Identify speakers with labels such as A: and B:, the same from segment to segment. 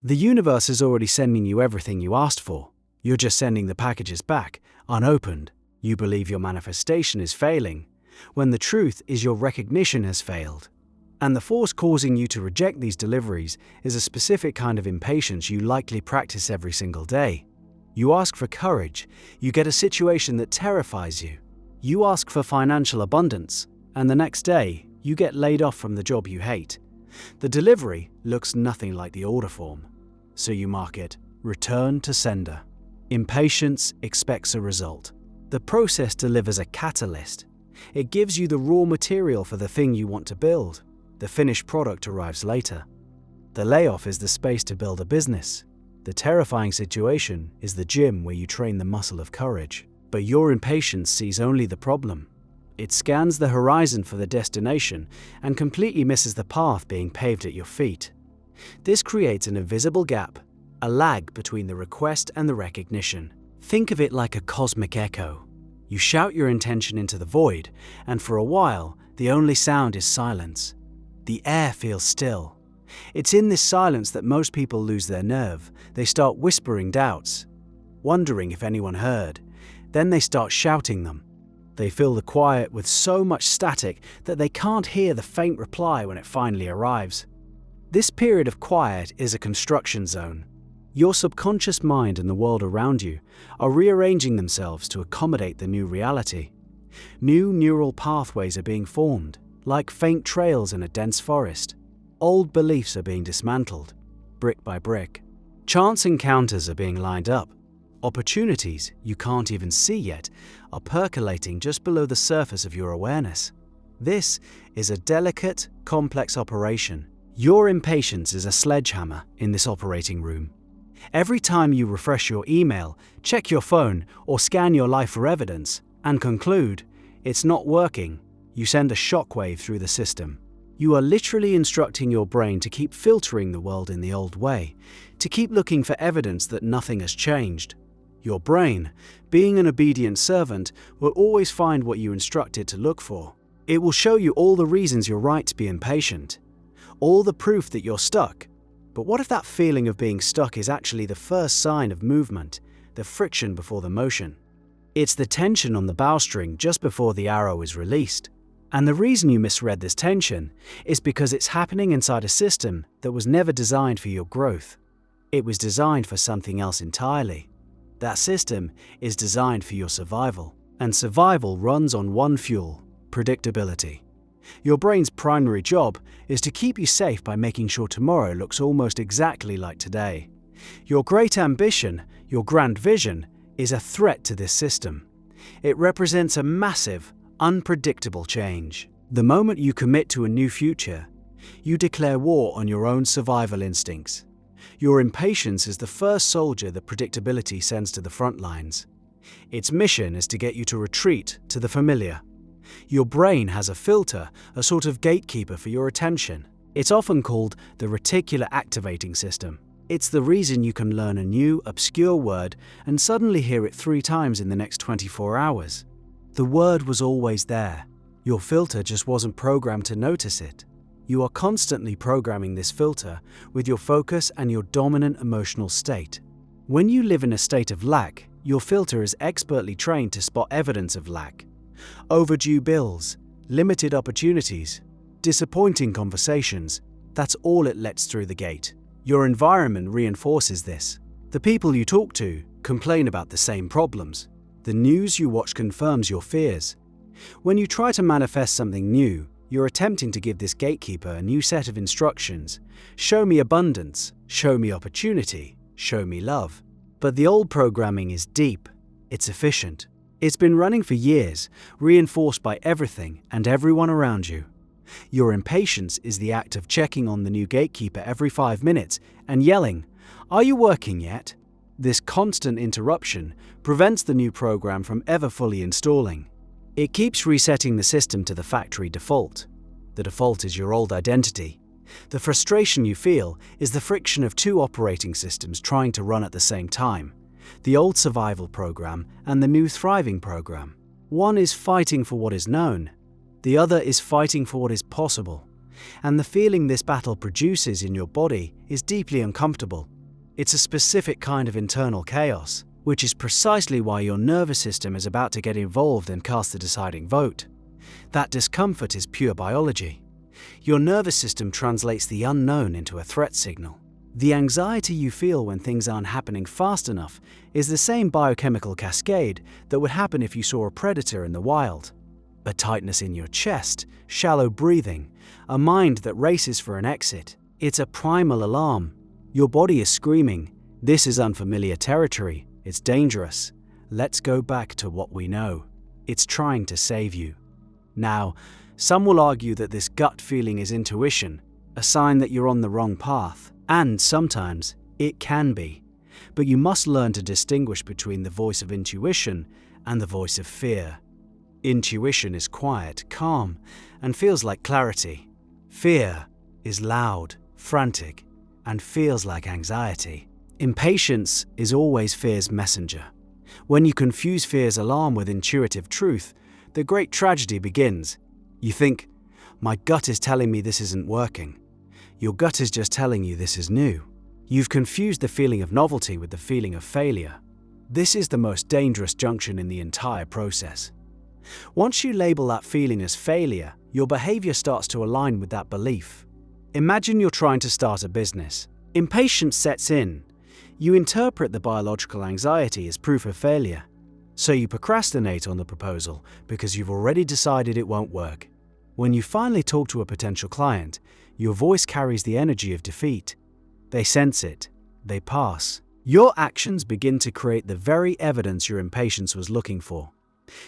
A: The universe is already sending you everything you asked for. You're just sending the packages back, unopened. You believe your manifestation is failing, when the truth is your recognition has failed. And the force causing you to reject these deliveries is a specific kind of impatience you likely practice every single day. You ask for courage, you get a situation that terrifies you. You ask for financial abundance, and the next day, you get laid off from the job you hate. The delivery looks nothing like the order form, so you mark it Return to Sender. Impatience expects a result. The process delivers a catalyst. It gives you the raw material for the thing you want to build. The finished product arrives later. The layoff is the space to build a business. The terrifying situation is the gym where you train the muscle of courage. But your impatience sees only the problem. It scans the horizon for the destination and completely misses the path being paved at your feet. This creates an invisible gap, a lag between the request and the recognition. Think of it like a cosmic echo. You shout your intention into the void, and for a while, the only sound is silence. The air feels still. It's in this silence that most people lose their nerve. They start whispering doubts, wondering if anyone heard. Then they start shouting them. They fill the quiet with so much static that they can't hear the faint reply when it finally arrives. This period of quiet is a construction zone. Your subconscious mind and the world around you are rearranging themselves to accommodate the new reality. New neural pathways are being formed, like faint trails in a dense forest. Old beliefs are being dismantled, brick by brick. Chance encounters are being lined up. Opportunities you can't even see yet are percolating just below the surface of your awareness. This is a delicate, complex operation. Your impatience is a sledgehammer in this operating room. Every time you refresh your email, check your phone, or scan your life for evidence, and conclude it's not working, you send a shockwave through the system. You are literally instructing your brain to keep filtering the world in the old way, to keep looking for evidence that nothing has changed. Your brain, being an obedient servant, will always find what you instruct it to look for. It will show you all the reasons you're right to be impatient, all the proof that you're stuck. But what if that feeling of being stuck is actually the first sign of movement, the friction before the motion? It's the tension on the bowstring just before the arrow is released. And the reason you misread this tension is because it's happening inside a system that was never designed for your growth. It was designed for something else entirely. That system is designed for your survival, and survival runs on one fuel: predictability. Your brain's primary job is to keep you safe by making sure tomorrow looks almost exactly like today. Your great ambition, your grand vision, is a threat to this system. It represents a massive, unpredictable change. The moment you commit to a new future, you declare war on your own survival instincts. Your impatience is the first soldier that predictability sends to the front lines. Its mission is to get you to retreat to the familiar. Your brain has a filter, a sort of gatekeeper for your attention. It's often called the reticular activating system. It's the reason you can learn a new, obscure word and suddenly hear it 3 times in the next 24 hours. The word was always there. Your filter just wasn't programmed to notice it. You are constantly programming this filter with your focus and your dominant emotional state. When you live in a state of lack, your filter is expertly trained to spot evidence of lack. Overdue bills, limited opportunities, disappointing conversations, that's all it lets through the gate. Your environment reinforces this. The people you talk to complain about the same problems. The news you watch confirms your fears. When you try to manifest something new, you're attempting to give this gatekeeper a new set of instructions. Show me abundance, show me opportunity, show me love. But the old programming is deep, it's efficient. It's been running for years, reinforced by everything and everyone around you. Your impatience is the act of checking on the new gatekeeper every 5 minutes and yelling, "Are you working yet?" This constant interruption prevents the new program from ever fully installing. It keeps resetting the system to the factory default. The default is your old identity. The frustration you feel is the friction of 2 operating systems trying to run at the same time: the old survival program and the new thriving program. One is fighting for what is known, the other is fighting for what is possible. And the feeling this battle produces in your body is deeply uncomfortable. It's a specific kind of internal chaos, which is precisely why your nervous system is about to get involved and cast the deciding vote. That discomfort is pure biology. Your nervous system translates the unknown into a threat signal. The anxiety you feel when things aren't happening fast enough is the same biochemical cascade that would happen if you saw a predator in the wild. A tightness in your chest, shallow breathing, a mind that races for an exit. It's a primal alarm. Your body is screaming, "This is unfamiliar territory. It's dangerous. Let's go back to what we know." It's trying to save you. Now, some will argue that this gut feeling is intuition, a sign that you're on the wrong path. And sometimes it can be. But you must learn to distinguish between the voice of intuition and the voice of fear. Intuition is quiet, calm, and feels like clarity. Fear is loud, frantic, and feels like anxiety. Impatience is always fear's messenger. When you confuse fear's alarm with intuitive truth, the great tragedy begins. You think, "My gut is telling me this isn't working." Your gut is just telling you this is new. You've confused the feeling of novelty with the feeling of failure. This is the most dangerous junction in the entire process. Once you label that feeling as failure, your behavior starts to align with that belief. Imagine you're trying to start a business. Impatience sets in. You interpret the biological anxiety as proof of failure. So you procrastinate on the proposal because you've already decided it won't work. When you finally talk to a potential client, your voice carries the energy of defeat. They sense it. They pass. Your actions begin to create the very evidence your impatience was looking for.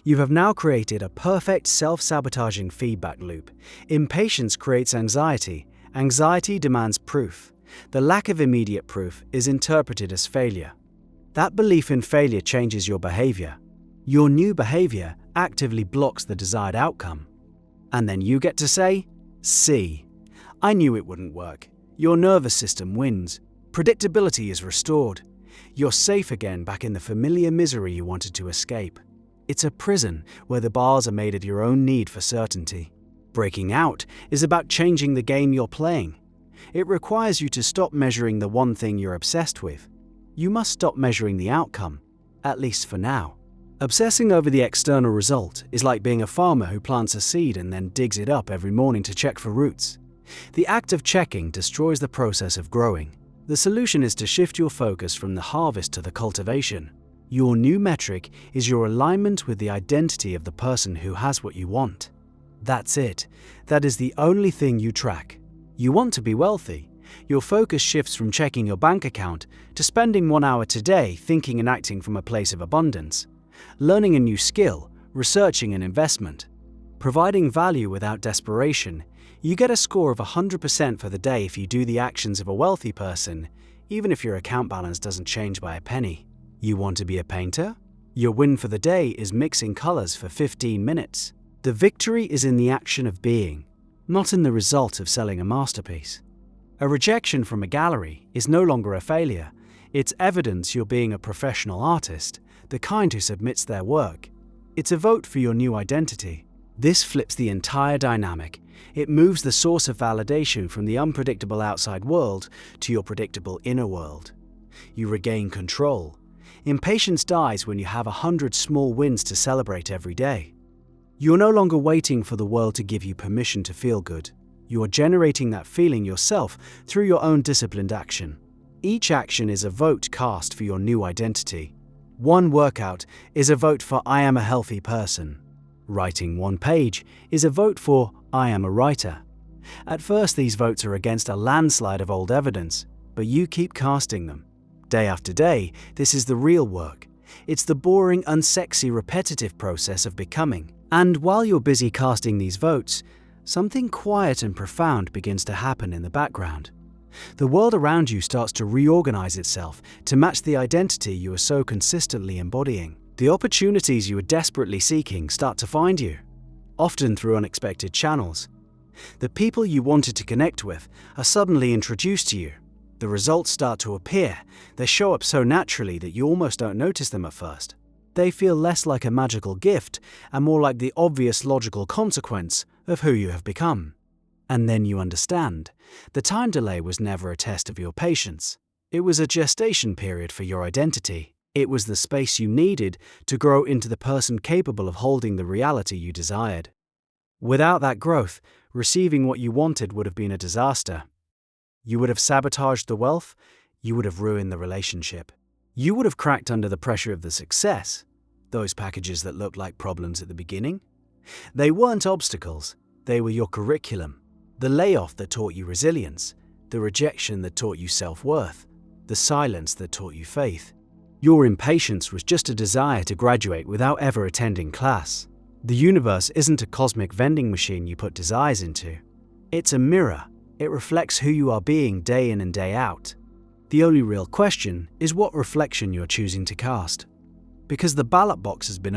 A: You have now created a perfect self-sabotaging feedback loop. Impatience creates anxiety. Anxiety demands proof. The lack of immediate proof is interpreted as failure. That belief in failure changes your behavior. Your new behavior actively blocks the desired outcome. And then you get to say, "See, I knew it wouldn't work." Your nervous system wins. Predictability is restored. You're safe again, back in the familiar misery you wanted to escape. It's a prison where the bars are made of your own need for certainty. Breaking out is about changing the game you're playing. It requires you to stop measuring the one thing you're obsessed with. You must stop measuring the outcome, at least for now. Obsessing over the external result is like being a farmer who plants a seed and then digs it up every morning to check for roots. The act of checking destroys the process of growing. The solution is to shift your focus from the harvest to the cultivation. Your new metric is your alignment with the identity of the person who has what you want. That's it. That is the only thing you track. You want to be wealthy. Your focus shifts from checking your bank account to spending 1 hour today thinking and acting from a place of abundance. Learning a new skill, researching an investment. Providing value without desperation. You get a score of 100% for the day if you do the actions of a wealthy person, even if your account balance doesn't change by a penny. You want to be a painter? Your win for the day is mixing colors for 15 minutes. The victory is in the action of being, not in the result of selling a masterpiece. A rejection from a gallery is no longer a failure. It's evidence you're being a professional artist, the kind who submits their work. It's a vote for your new identity. This flips the entire dynamic. It moves the source of validation from the unpredictable outside world to your predictable inner world. You regain control. Impatience dies when you have 100 small wins to celebrate every day. You're no longer waiting for the world to give you permission to feel good. You are generating that feeling yourself through your own disciplined action. Each action is a vote cast for your new identity. One workout is a vote for "I am a healthy person." Writing one page is a vote for "I am a writer." At first, these votes are against a landslide of old evidence, but you keep casting them. Day after day, this is the real work. It's the boring, unsexy, repetitive process of becoming. And while you're busy casting these votes, something quiet and profound begins to happen in the background. The world around you starts to reorganize itself to match the identity you are so consistently embodying. The opportunities you are desperately seeking start to find you, often through unexpected channels. The people you wanted to connect with are suddenly introduced to you. The results start to appear. They show up so naturally that you almost don't notice them at first. They feel less like a magical gift and more like the obvious logical consequence of who you have become. And then you understand. The time delay was never a test of your patience. It was a gestation period for your identity. It was the space you needed to grow into the person capable of holding the reality you desired. Without that growth, receiving what you wanted would have been a disaster. You would have sabotaged the wealth, you would have ruined the relationship. You would have cracked under the pressure of the success. Those packages that looked like problems at the beginning? They weren't obstacles, they were your curriculum. The layoff that taught you resilience, the rejection that taught you self-worth, the silence that taught you faith. Your impatience was just a desire to graduate without ever attending class. The universe isn't a cosmic vending machine you put desires into. It's a mirror. It reflects who you are being day in and day out. The only real question is what reflection you're choosing to cast. Because the ballot box has been